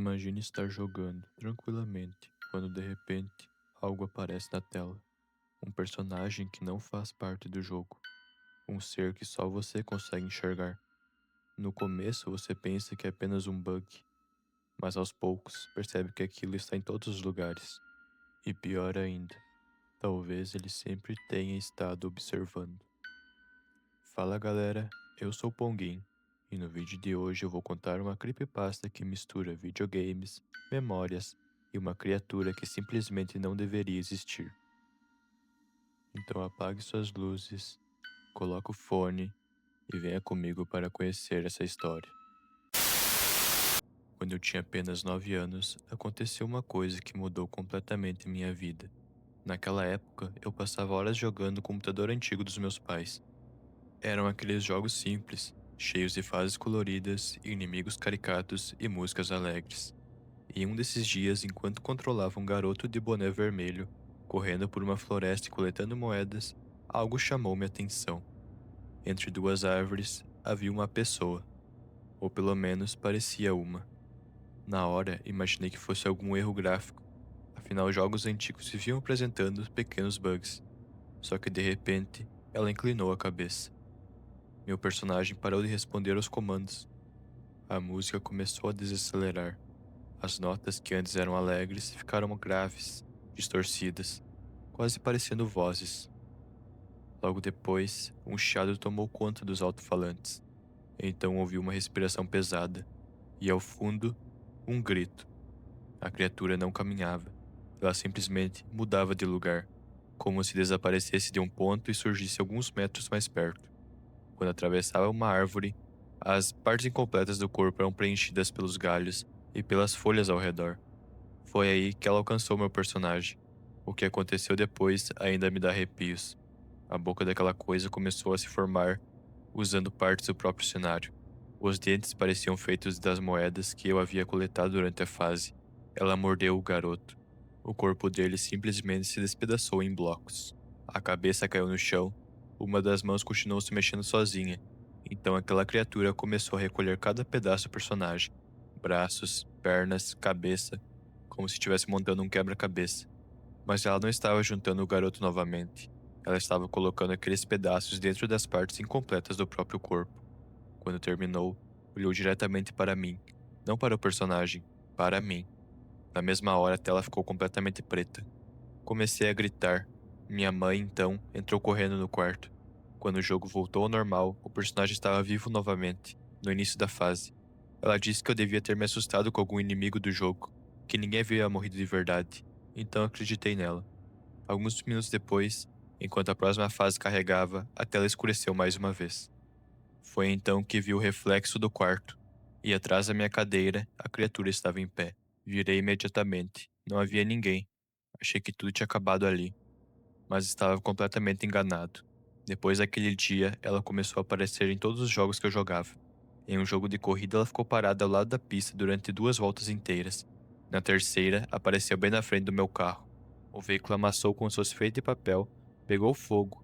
Imagine estar jogando tranquilamente quando de repente algo aparece na tela. Um personagem que não faz parte do jogo. Um ser que só você consegue enxergar. No começo você pensa que é apenas um bug, mas aos poucos percebe que aquilo está em todos os lugares. E pior ainda, talvez ele sempre tenha estado observando. Fala galera, eu sou o Ponguin, e no vídeo de hoje eu vou contar uma creepypasta que mistura videogames, memórias e uma criatura que simplesmente não deveria existir. Então apague suas luzes, coloque o fone e venha comigo para conhecer essa história. Quando eu tinha apenas 9 anos, aconteceu uma coisa que mudou completamente minha vida. Naquela época, eu passava horas jogando o computador antigo dos meus pais. Eram aqueles jogos simples, cheios de fases coloridas, inimigos caricatos e músicas alegres. E um desses dias, enquanto controlava um garoto de boné vermelho, correndo por uma floresta e coletando moedas, algo chamou minha atenção. Entre duas árvores havia uma pessoa, ou pelo menos parecia uma. Na hora, imaginei que fosse algum erro gráfico, afinal jogos antigos viviam apresentando pequenos bugs. Só que de repente, ela inclinou a cabeça. Meu personagem parou de responder aos comandos. A música começou a desacelerar. As notas que antes eram alegres ficaram graves, distorcidas, quase parecendo vozes. Logo depois, um chiado tomou conta dos alto-falantes. Então ouvi uma respiração pesada, e ao fundo, um grito. A criatura não caminhava. Ela simplesmente mudava de lugar, como se desaparecesse de um ponto e surgisse alguns metros mais perto. Quando atravessava uma árvore, as partes incompletas do corpo eram preenchidas pelos galhos e pelas folhas ao redor. Foi aí que ela alcançou meu personagem. O que aconteceu depois ainda me dá arrepios. A boca daquela coisa começou a se formar, usando partes do próprio cenário. Os dentes pareciam feitos das moedas que eu havia coletado durante a fase. Ela mordeu o garoto. O corpo dele simplesmente se despedaçou em blocos. A cabeça caiu no chão. Uma das mãos continuou se mexendo sozinha. Então aquela criatura começou a recolher cada pedaço do personagem. Braços, pernas, cabeça, como se estivesse montando um quebra-cabeça. Mas ela não estava juntando o garoto novamente. Ela estava colocando aqueles pedaços dentro das partes incompletas do próprio corpo. Quando terminou, olhou diretamente para mim. Não para o personagem, para mim. Na mesma hora a tela ficou completamente preta. Comecei a gritar. Minha mãe, então, entrou correndo no quarto. Quando o jogo voltou ao normal, o personagem estava vivo novamente, no início da fase. Ela disse que eu devia ter me assustado com algum inimigo do jogo, que ninguém havia morrido de verdade. Então acreditei nela. Alguns minutos depois, enquanto a próxima fase carregava, a tela escureceu mais uma vez. Foi então que vi o reflexo do quarto, e atrás da minha cadeira, a criatura estava em pé. Virei imediatamente. Não havia ninguém. Achei que tudo tinha acabado ali, mas estava completamente enganado. Depois daquele dia, ela começou a aparecer em todos os jogos que eu jogava. Em um jogo de corrida, ela ficou parada ao lado da pista durante 2 voltas inteiras. Na terceira, apareceu bem na frente do meu carro. O veículo amassou como se fosse feito de papel, pegou fogo.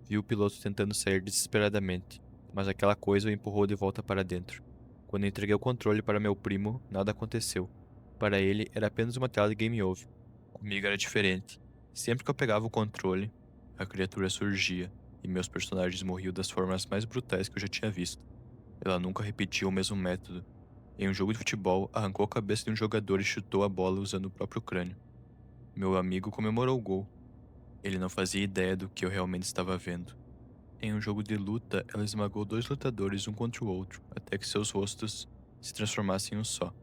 Vi o piloto tentando sair desesperadamente, mas aquela coisa o empurrou de volta para dentro. Quando entreguei o controle para meu primo, nada aconteceu. Para ele, era apenas uma tela de game over. Comigo era diferente. Sempre que eu pegava o controle, a criatura surgia, e meus personagens morriam das formas mais brutais que eu já tinha visto. Ela nunca repetia o mesmo método. Em um jogo de futebol, arrancou a cabeça de um jogador e chutou a bola usando o próprio crânio. Meu amigo comemorou o gol. Ele não fazia ideia do que eu realmente estava vendo. Em um jogo de luta, ela esmagou 2 lutadores um contra o outro, até que seus rostos se transformassem em um só.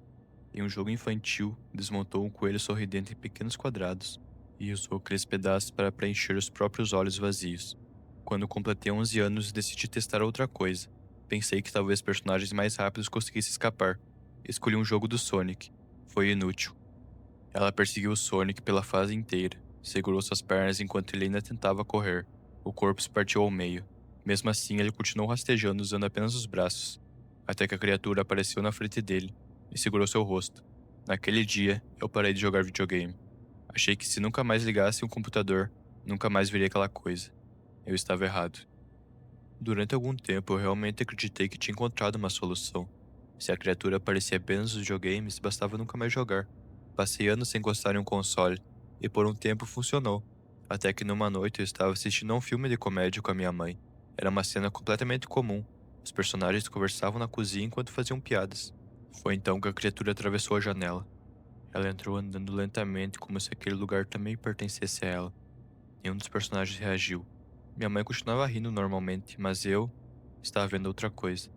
Em um jogo infantil, desmontou um coelho sorridente em pequenos quadrados e usou aqueles pedaços para preencher os próprios olhos vazios. Quando completei 11 anos, decidi testar outra coisa. Pensei que talvez personagens mais rápidos conseguissem escapar. Escolhi um jogo do Sonic. Foi inútil. Ela perseguiu o Sonic pela fase inteira, segurou suas pernas enquanto ele ainda tentava correr. O corpo se partiu ao meio. Mesmo assim, ele continuou rastejando usando apenas os braços, até que a criatura apareceu na frente dele e segurou seu rosto. Naquele dia, eu parei de jogar videogame. Achei que se nunca mais ligasse um computador, nunca mais veria aquela coisa. Eu estava errado. Durante algum tempo, eu realmente acreditei que tinha encontrado uma solução. Se a criatura aparecia apenas nos videogames, bastava nunca mais jogar. Passei anos sem encostar em um console, e por um tempo funcionou. Até que numa noite eu estava assistindo a um filme de comédia com a minha mãe. Era uma cena completamente comum. Os personagens conversavam na cozinha enquanto faziam piadas. Foi então que a criatura atravessou a janela. Ela entrou andando lentamente, como se aquele lugar também pertencesse a ela. Nenhum dos personagens reagiu. Minha mãe continuava rindo normalmente, mas eu estava vendo outra coisa.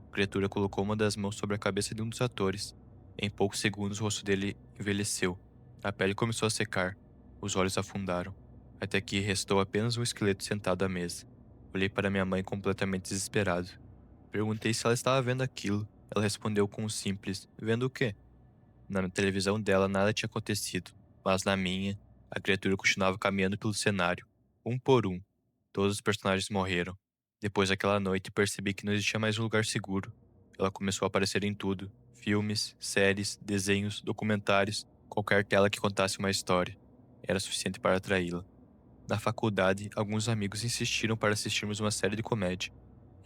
A criatura colocou uma das mãos sobre a cabeça de um dos atores. Em poucos segundos, o rosto dele envelheceu. A pele começou a secar. Os olhos afundaram. Até que restou apenas um esqueleto sentado à mesa. Olhei para minha mãe completamente desesperado. Perguntei se ela estava vendo aquilo. Ela respondeu com um simples: vendo o quê? Na televisão dela nada tinha acontecido, mas na minha, a criatura continuava caminhando pelo cenário, um por um. Todos os personagens morreram. Depois daquela noite, percebi que não existia mais um lugar seguro. Ela começou a aparecer em tudo: filmes, séries, desenhos, documentários, qualquer tela que contasse uma história. Era suficiente para atraí-la. Na faculdade, alguns amigos insistiram para assistirmos uma série de comédia.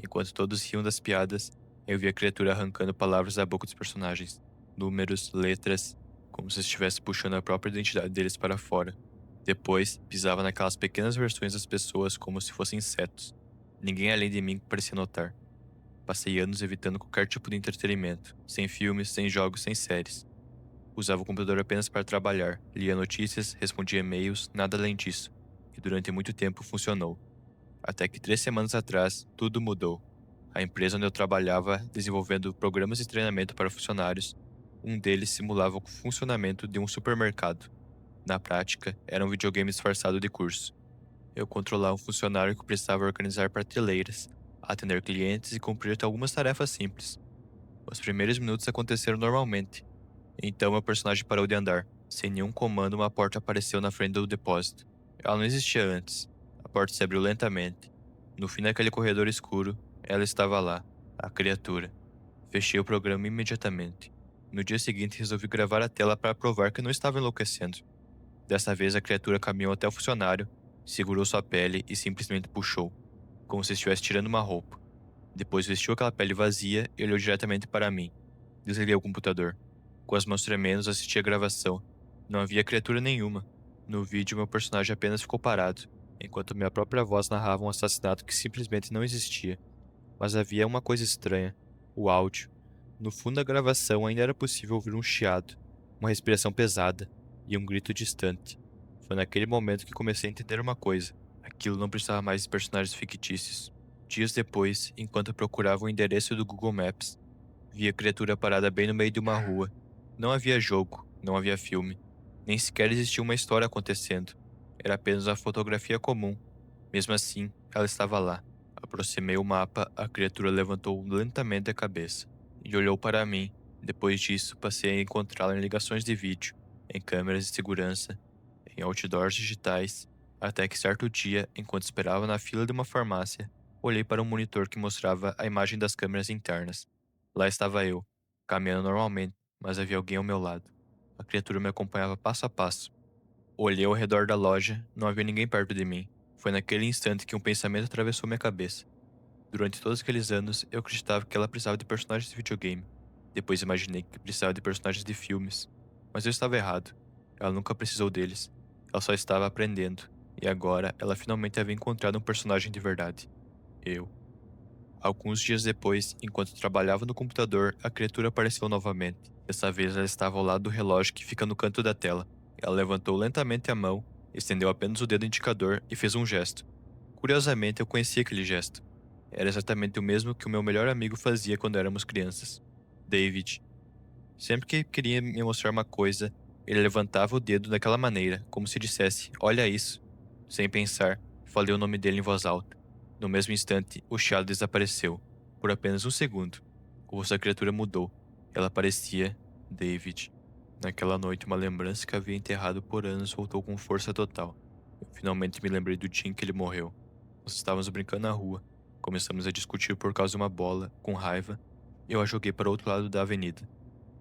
Enquanto todos riam das piadas, eu vi a criatura arrancando palavras da boca dos personagens, números, letras, como se estivesse puxando a própria identidade deles para fora. Depois, pisava naquelas pequenas versões das pessoas como se fossem insetos. Ninguém além de mim parecia notar. Passei anos evitando qualquer tipo de entretenimento, sem filmes, sem jogos, sem séries. Usava o computador apenas para trabalhar, lia notícias, respondia e-mails, nada além disso. E durante muito tempo funcionou. Até que 3 semanas atrás, tudo mudou. A empresa onde eu trabalhava, desenvolvendo programas de treinamento para funcionários, um deles simulava o funcionamento de um supermercado. Na prática, era um videogame disfarçado de curso. Eu controlava um funcionário que precisava organizar prateleiras, atender clientes e cumprir algumas tarefas simples. Os primeiros minutos aconteceram normalmente. Então meu personagem parou de andar. Sem nenhum comando, uma porta apareceu na frente do depósito. Ela não existia antes. A porta se abriu lentamente. No fim daquele corredor escuro, ela estava lá, a criatura. Fechei o programa imediatamente. No dia seguinte, resolvi gravar a tela para provar que não estava enlouquecendo. Dessa vez, a criatura caminhou até o funcionário, segurou sua pele e simplesmente puxou, como se estivesse tirando uma roupa. Depois vestiu aquela pele vazia e olhou diretamente para mim. Desliguei o computador. Com as mãos tremendo, assisti a gravação. Não havia criatura nenhuma. No vídeo, meu personagem apenas ficou parado, enquanto minha própria voz narrava um assassinato que simplesmente não existia. Mas havia uma coisa estranha: o áudio. No fundo da gravação ainda era possível ouvir um chiado, uma respiração pesada e um grito distante. Foi naquele momento que comecei a entender uma coisa: aquilo não precisava mais de personagens fictícios. Dias depois, enquanto eu procurava o endereço do Google Maps, vi a criatura parada bem no meio de uma rua. Não havia jogo, não havia filme, nem sequer existia uma história acontecendo. Era apenas uma fotografia comum. Mesmo assim, ela estava lá. Aproximei o mapa, a criatura levantou lentamente a cabeça e olhou para mim. Depois disso, passei a encontrá-la em ligações de vídeo, em câmeras de segurança, em outdoors digitais, até que certo dia, enquanto esperava na fila de uma farmácia, olhei para um monitor que mostrava a imagem das câmeras internas. Lá estava eu, caminhando normalmente, mas havia alguém ao meu lado. A criatura me acompanhava passo a passo. Olhei ao redor da loja, não havia ninguém perto de mim. Foi naquele instante que um pensamento atravessou minha cabeça. Durante todos aqueles anos, eu acreditava que ela precisava de personagens de videogame. Depois imaginei que precisava de personagens de filmes. Mas eu estava errado. Ela nunca precisou deles. Ela só estava aprendendo. E agora, ela finalmente havia encontrado um personagem de verdade. Eu. Alguns dias depois, enquanto trabalhava no computador, a criatura apareceu novamente. Dessa vez ela estava ao lado do relógio que fica no canto da tela. Ela levantou lentamente a mão, estendeu apenas o dedo indicador e fez um gesto. Curiosamente, eu conhecia aquele gesto. Era exatamente o mesmo que o meu melhor amigo fazia quando éramos crianças. David. Sempre que queria me mostrar uma coisa, ele levantava o dedo daquela maneira, como se dissesse: Olha isso. Sem pensar, falei o nome dele em voz alta. No mesmo instante, o chiado desapareceu. Por apenas um segundo. O rosto da criatura mudou. Ela parecia David. Naquela noite, uma lembrança que havia enterrado por anos voltou com força total. Eu finalmente me lembrei do dia em que ele morreu. Nós estávamos brincando na rua. Começamos a discutir por causa de uma bola, com raiva. Eu a joguei para o outro lado da avenida.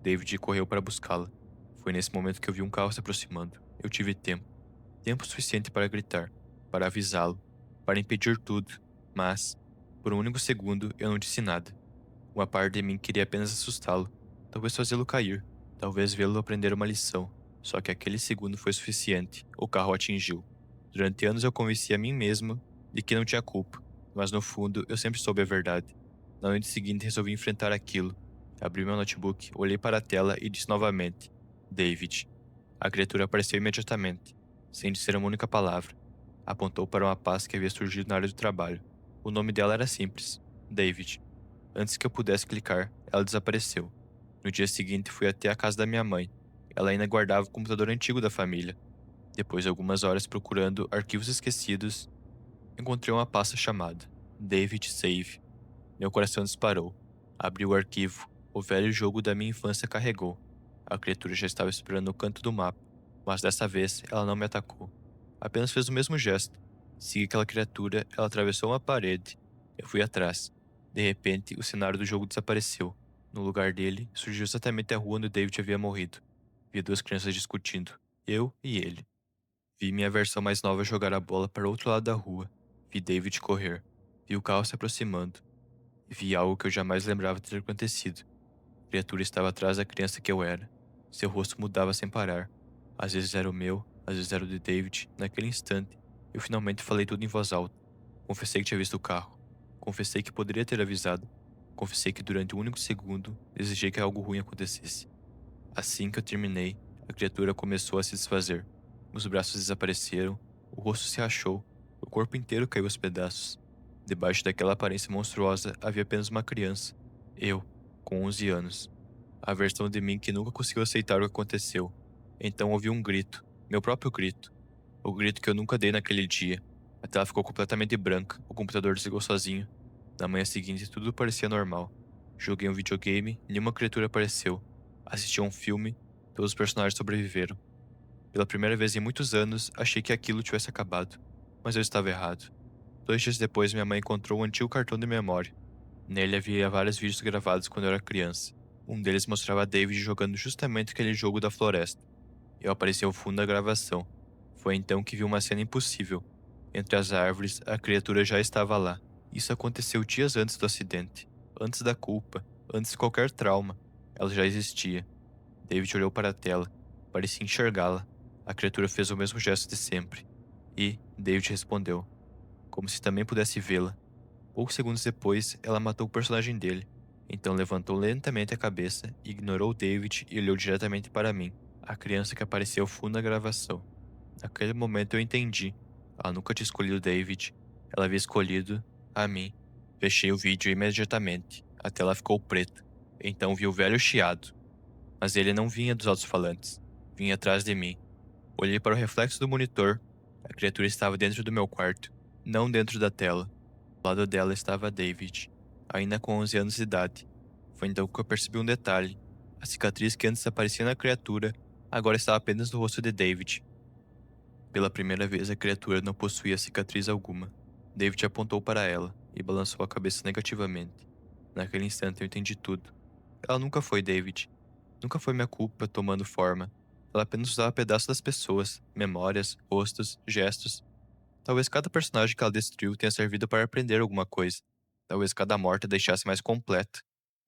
David correu para buscá-la. Foi nesse momento que eu vi um carro se aproximando. Eu tive tempo. Tempo suficiente para gritar, para avisá-lo, para impedir tudo, mas, por um único segundo, eu não disse nada. Uma parte de mim queria apenas assustá-lo, talvez fazê-lo cair, talvez vê-lo aprender uma lição. Só que aquele segundo foi suficiente. O carro o atingiu. Durante anos eu convenci a mim mesmo de que não tinha culpa, mas no fundo eu sempre soube a verdade. Na noite seguinte resolvi enfrentar aquilo. Abri meu notebook, olhei para a tela e disse novamente: David. A criatura apareceu imediatamente, sem dizer uma única palavra. Apontou para uma pasta que havia surgido na área do trabalho. O nome dela era simples: David. Antes que eu pudesse clicar, ela desapareceu. No dia seguinte, fui até a casa da minha mãe. Ela ainda guardava o computador antigo da família. Depois de algumas horas procurando arquivos esquecidos, encontrei uma pasta chamada David Save. Meu coração disparou. Abri o arquivo. O velho jogo da minha infância carregou. A criatura já estava esperando no canto do mapa, mas dessa vez ela não me atacou. Apenas fez o mesmo gesto. Segui aquela criatura, ela atravessou uma parede. Eu fui atrás. De repente, o cenário do jogo desapareceu. No lugar dele, surgiu exatamente a rua onde David havia morrido. Vi duas crianças discutindo, eu e ele. Vi minha versão mais nova jogar a bola para o outro lado da rua. Vi David correr. Vi o carro se aproximando. Vi algo que eu jamais lembrava ter acontecido. A criatura estava atrás da criança que eu era. Seu rosto mudava sem parar. Às vezes era o meu, às vezes era o de David. Naquele instante, eu finalmente falei tudo em voz alta. Confessei que tinha visto o carro. Confessei que poderia ter avisado. Confessei que durante um único segundo desejei que algo ruim acontecesse. Assim que eu terminei, a criatura começou a se desfazer. Os braços desapareceram, o rosto se rachou, o corpo inteiro caiu aos pedaços. Debaixo daquela aparência monstruosa havia apenas uma criança. Eu, com 11 anos. A versão de mim que nunca conseguiu aceitar o que aconteceu. Então ouvi um grito, meu próprio grito. O grito que eu nunca dei naquele dia. A tela ficou completamente branca, o computador desligou sozinho. Na manhã seguinte tudo parecia normal. Joguei um videogame, nenhuma criatura apareceu. Assisti a um filme, todos os personagens sobreviveram. Pela primeira vez em muitos anos, achei que aquilo tivesse acabado. Mas eu estava errado. 2 dias depois, minha mãe encontrou um antigo cartão de memória. Nele havia vários vídeos gravados quando eu era criança. Um deles mostrava David jogando justamente aquele jogo da floresta. Eu apareci ao fundo da gravação. Foi então que vi uma cena impossível. Entre as árvores, a criatura já estava lá. Isso aconteceu dias antes do acidente. Antes da culpa. Antes de qualquer trauma. Ela já existia. David olhou para a tela. Parecia enxergá-la. A criatura fez o mesmo gesto de sempre. E David respondeu, como se também pudesse vê-la. Poucos segundos depois, ela matou o personagem dele. Então levantou lentamente a cabeça, ignorou David e olhou diretamente para mim, a criança que apareceu ao fundo da gravação. Naquele momento eu entendi. Ela nunca tinha escolhido David. Ela havia escolhido a mim. Fechei o vídeo imediatamente. A tela ficou preta. Então vi o velho chiado. Mas ele não vinha dos alto-falantes. Vinha atrás de mim. Olhei para o reflexo do monitor. A criatura estava dentro do meu quarto, não dentro da tela. Ao lado dela estava David, ainda com 11 anos de idade. Foi então que eu percebi um detalhe. A cicatriz que antes aparecia na criatura, agora estava apenas no rosto de David. Pela primeira vez, a criatura não possuía cicatriz alguma. David apontou para ela e balançou a cabeça negativamente. Naquele instante eu entendi tudo. Ela nunca foi David. Nunca foi minha culpa tomando forma. Ela apenas usava pedaços das pessoas, memórias, rostos, gestos. Talvez cada personagem que ela destruiu tenha servido para aprender alguma coisa. Talvez cada morte a deixasse mais completa.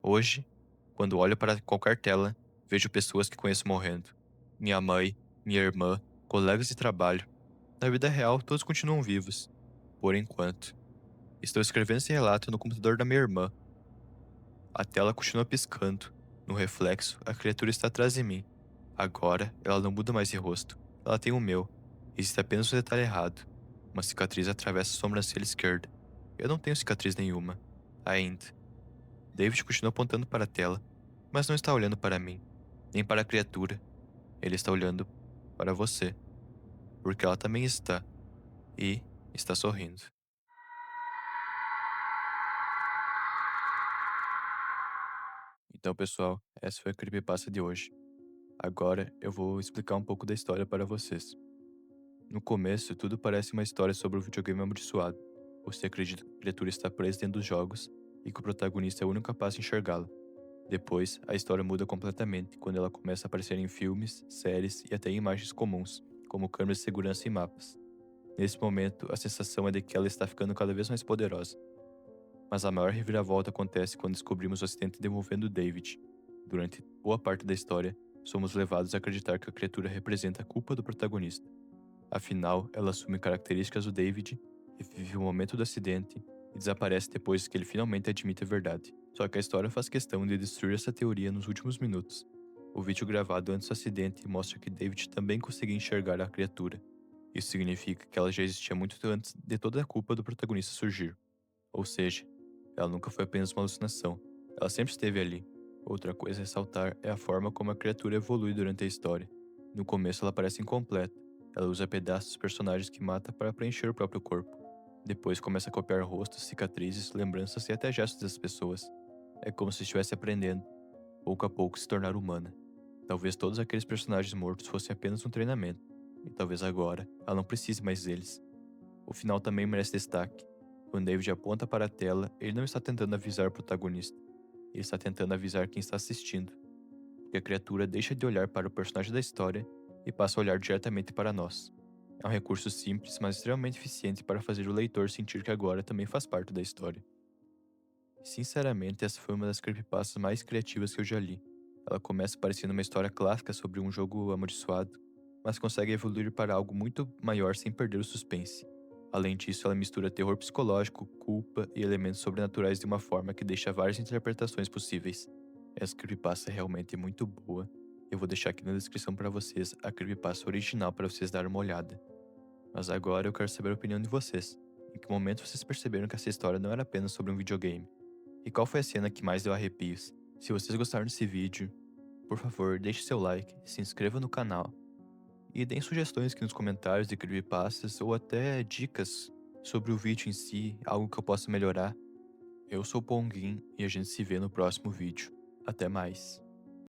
Hoje, quando olho para qualquer tela, vejo pessoas que conheço morrendo. Minha mãe, minha irmã, colegas de trabalho. Na vida real, todos continuam vivos. Por enquanto. Estou escrevendo esse relato no computador da minha irmã. A tela continua piscando. No reflexo, a criatura está atrás de mim. Agora, ela não muda mais de rosto. Ela tem o meu. Existe apenas um detalhe errado. Uma cicatriz atravessa a sobrancelha esquerda. Eu não tenho cicatriz nenhuma. Ainda. David continua apontando para a tela, mas não está olhando para mim, nem para a criatura. Ele está olhando para você, porque ela também está, e está sorrindo. Então, pessoal, essa foi a creepypasta de hoje. Agora eu vou explicar um pouco da história para vocês. No começo, tudo parece uma história sobre o videogame amaldiçoado. Você acredita que a criatura está presa dentro dos jogos e que o protagonista é o único capaz de enxergá-la. Depois, a história muda completamente quando ela começa a aparecer em filmes, séries e até em imagens comuns, como câmeras de segurança e mapas. Nesse momento, a sensação é de que ela está ficando cada vez mais poderosa. Mas a maior reviravolta acontece quando descobrimos o acidente envolvendo David. Durante boa parte da história, somos levados a acreditar que a criatura representa a culpa do protagonista. Afinal, ela assume características do David, revive o momento do acidente e desaparece depois que ele finalmente admite a verdade. Só que a história faz questão de destruir essa teoria nos últimos minutos. O vídeo gravado antes do acidente mostra que David também conseguia enxergar a criatura. Isso significa que ela já existia muito antes de toda a culpa do protagonista surgir. Ou seja, ela nunca foi apenas uma alucinação. Ela sempre esteve ali. Outra coisa a ressaltar é a forma como a criatura evolui durante a história. No começo ela parece incompleta. Ela usa pedaços dos personagens que mata para preencher o próprio corpo. Depois começa a copiar rostos, cicatrizes, lembranças e até gestos das pessoas. É como se estivesse aprendendo, pouco a pouco, se tornar humana. Talvez todos aqueles personagens mortos fossem apenas um treinamento. E talvez agora ela não precise mais deles. O final também merece destaque. Quando David aponta para a tela, ele não está tentando avisar o protagonista. Ele está tentando avisar quem está assistindo. Porque a criatura deixa de olhar para o personagem da história e passa a olhar diretamente para nós. É um recurso simples, mas extremamente eficiente para fazer o leitor sentir que agora também faz parte da história. Sinceramente, essa foi uma das creepypastas mais criativas que eu já li. Ela começa parecendo uma história clássica sobre um jogo amaldiçoado, mas consegue evoluir para algo muito maior sem perder o suspense. Além disso, ela mistura terror psicológico, culpa e elementos sobrenaturais de uma forma que deixa várias interpretações possíveis. Essa creepypasta é realmente muito boa. Eu vou deixar aqui na descrição para vocês a creepypasta original para vocês darem uma olhada. Mas agora eu quero saber a opinião de vocês. Em que momento vocês perceberam que essa história não era apenas sobre um videogame? E qual foi a cena que mais deu arrepios? Se vocês gostaram desse vídeo, por favor, deixe seu like, se inscreva no canal e deem sugestões aqui nos comentários de creepypastas ou até dicas sobre o vídeo em si, algo que eu possa melhorar. Eu sou o Ponguin e a gente se vê no próximo vídeo. Até mais.